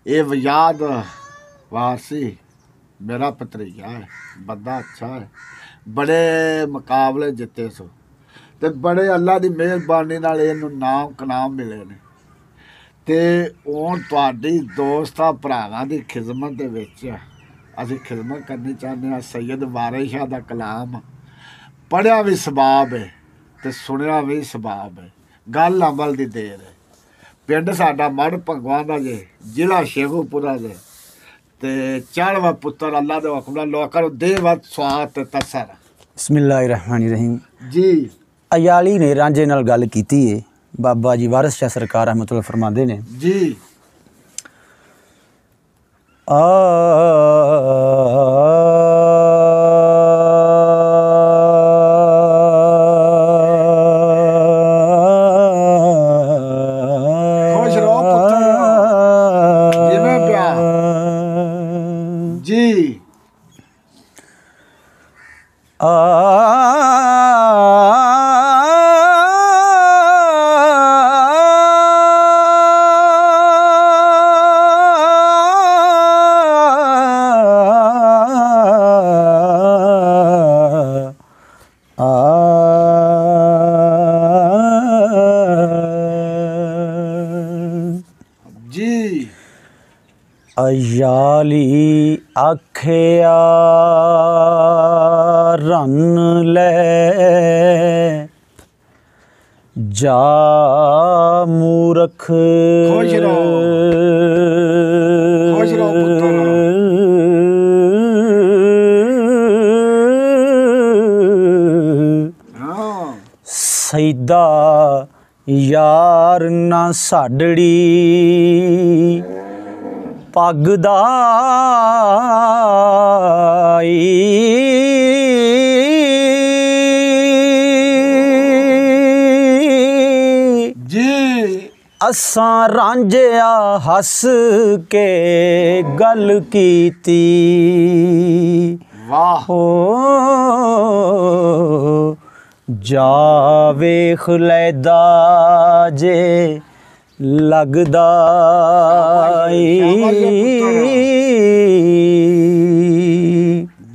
ये याद वारसी मेरा भतरीजा है, बंदा अच्छा है, बड़े मुकाबले जिते सो ते बड़े अल्लाह की मेहरबानी नाल इहनूं नाम कनाम मिले ने ते हुण तुहाडी दोस्तां भरावां दी खिदमत दे विच असीं खिदमत करनी चाहुंदे हां। सैयद वारिस शाह दा कलाम पढ़िया भी सबाब है ते सुनिया भी सबाब है, गल अमल दी देर है। पिंड साडा मड़ भंगवां दा जे, जिला शेखूपुरा जे ते चढ़वा पुत्तर अल्लाह दे हुक्म नाल लोकां नूं दे वध स्वाद ते तसर। बिस्मिल्लाहिर्रहमानिर्रहीम। जी अयाली ने रांझे नाल गल कीती है, बाबा जी वारिस शाह सरकार रहमतुल्लाह फरमांदे ने जी खुश रहो पुत्तर जिवें प्यार जी जी अयाली आखिया रन ले जा मूरख खुश रहो पुत्तर हाँ सैदा यार ना साडड़ी पगदा जी असां रांझिया हस के गल कीती वाह हो जा वेख लैदा जे लगदा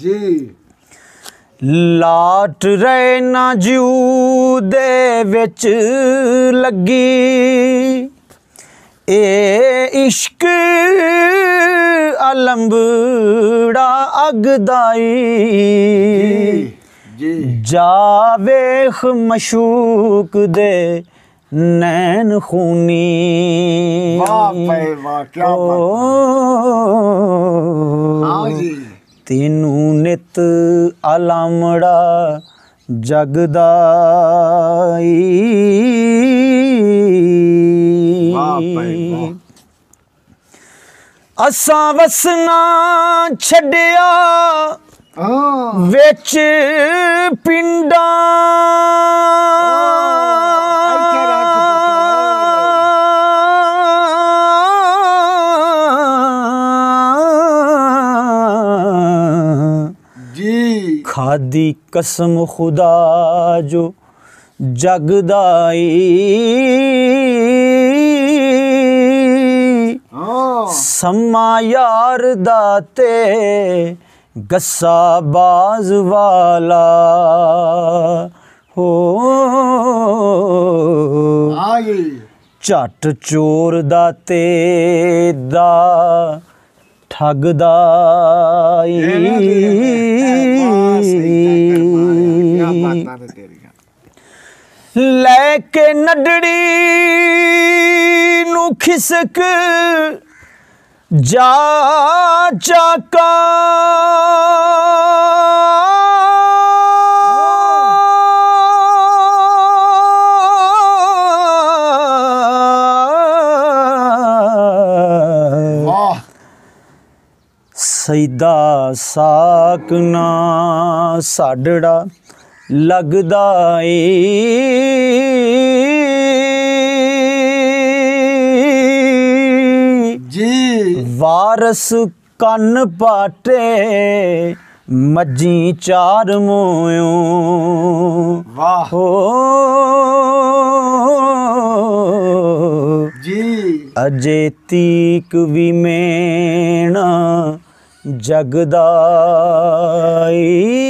जी लाट रे ना जू दे विच लगी ए इश्क अलंबड़ा अगदाई जी जा वेख मशूक दे नैन खूनी वाह भाई वाह क्या हाँ जी तेनू नित आलामड़ा जगदाई वाह भाई वाह असां वसना छड्डिया हाँ विच पिंडा खादी कसम खुदा जो जगदाई समा यार दाते गस्सा बाज वाला हो झट चोर दाते दा ठगदा लैके नडड़ी नू खिसक जा चाका सैदा साकना साडड़ा लगदा जी वारस कन पाटे मज्जी चार मोयो वाह हो जी ਅਜੇ ਤੀਕ ਵੀ ਮੇਣਾ ਜਗਦਾ ਈ